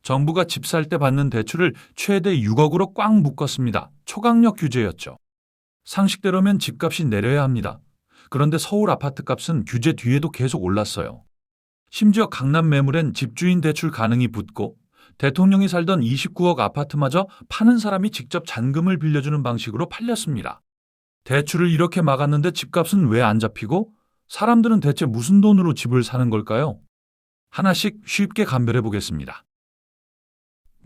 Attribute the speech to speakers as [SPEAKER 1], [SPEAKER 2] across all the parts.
[SPEAKER 1] 정부가 집 살 때 받는 대출을 최대 6억으로 꽉 묶었습니다. 초강력 규제였죠. 상식대로면 집값이 내려야 합니다. 그런데 서울 아파트값은 규제 뒤에도 계속 올랐어요. 심지어 강남 매물엔 집주인 대출 가능이 붙고 대통령이 살던 29억 아파트마저 파는 사람이 직접 잔금을 빌려주는 방식으로 팔렸습니다. 대출을 이렇게 막았는데 집값은 왜 안 잡히고 사람들은 대체 무슨 돈으로 집을 사는 걸까요? 하나씩 쉽게 감별해 보겠습니다.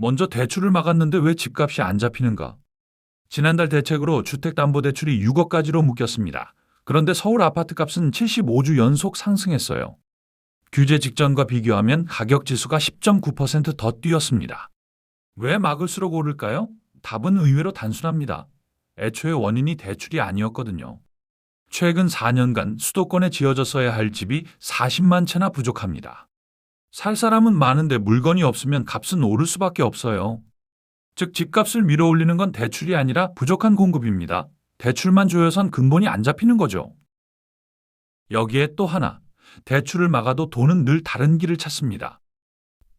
[SPEAKER 1] 먼저 대출을 막았는데 왜 집값이 안 잡히는가? 지난달 대책으로 주택담보대출이 6억까지로 묶였습니다. 그런데 서울 아파트값은 75주 연속 상승했어요. 규제 직전과 비교하면 가격지수가 10.9% 더 뛰었습니다. 왜 막을수록 오를까요? 답은 의외로 단순합니다. 애초에 원인이 대출이 아니었거든요. 최근 4년간 수도권에 지어졌어야 할 집이 40만 채나 부족합니다. 살 사람은 많은데 물건이 없으면 값은 오를 수밖에 없어요. 즉 집값을 밀어올리는 건 대출이 아니라 부족한 공급입니다. 대출만 조여선 근본이 안 잡히는 거죠. 여기에 또 하나, 대출을 막아도 돈은 늘 다른 길을 찾습니다.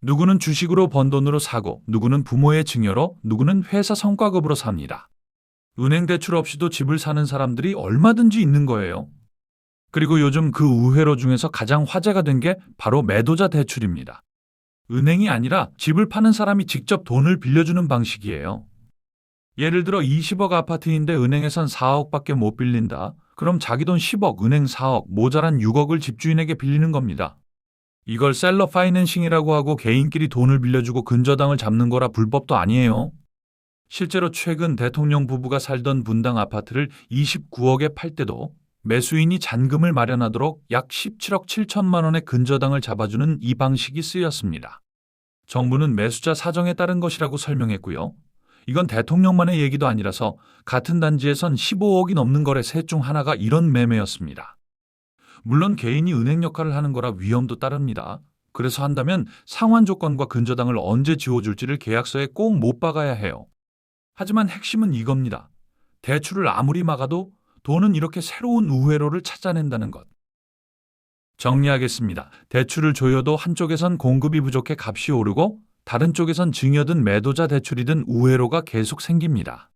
[SPEAKER 1] 누구는 주식으로 번 돈으로 사고, 누구는 부모의 증여로, 누구는 회사 성과급으로 삽니다. 은행 대출 없이도 집을 사는 사람들이 얼마든지 있는 거예요. 그리고 요즘 그 우회로 중에서 가장 화제가 된 게 바로 매도자 대출입니다. 은행이 아니라 집을 파는 사람이 직접 돈을 빌려주는 방식이에요. 예를 들어 20억 아파트인데 은행에선 4억밖에 못 빌린다. 그럼 자기 돈 10억, 은행 4억, 모자란 6억을 집주인에게 빌리는 겁니다. 이걸 셀러 파이낸싱이라고 하고 개인끼리 돈을 빌려주고 근저당을 잡는 거라 불법도 아니에요. 실제로 최근 대통령 부부가 살던 분당 아파트를 29억에 팔 때도 매수인이 잔금을 마련하도록 약 17억 7천만 원의 근저당을 잡아주는 이 방식이 쓰였습니다. 정부는 매수자 사정에 따른 것이라고 설명했고요. 이건 대통령만의 얘기도 아니라서 같은 단지에선 15억이 넘는 거래 셋 중 하나가 이런 매매였습니다. 물론 개인이 은행 역할을 하는 거라 위험도 따릅니다. 그래서 한다면 상환 조건과 근저당을 언제 지워줄지를 계약서에 꼭 못 박아야 해요. 하지만 핵심은 이겁니다. 대출을 아무리 막아도 돈은 이렇게 새로운 우회로를 찾아낸다는 것. 정리하겠습니다. 대출을 조여도 한쪽에선 공급이 부족해 값이 오르고 다른 쪽에선 증여든 매도자 대출이든 우회로가 계속 생깁니다.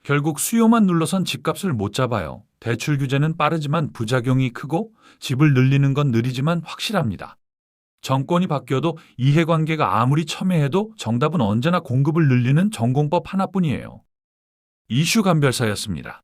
[SPEAKER 1] 결국 수요만 눌러선 집값을 못 잡아요. 대출 규제는 빠르지만 부작용이 크고 집을 늘리는 건 느리지만 확실합니다. 정권이 바뀌어도 이해관계가 아무리 첨예해도 정답은 언제나 공급을 늘리는 전공법 하나뿐이에요. 이슈 감별사였습니다.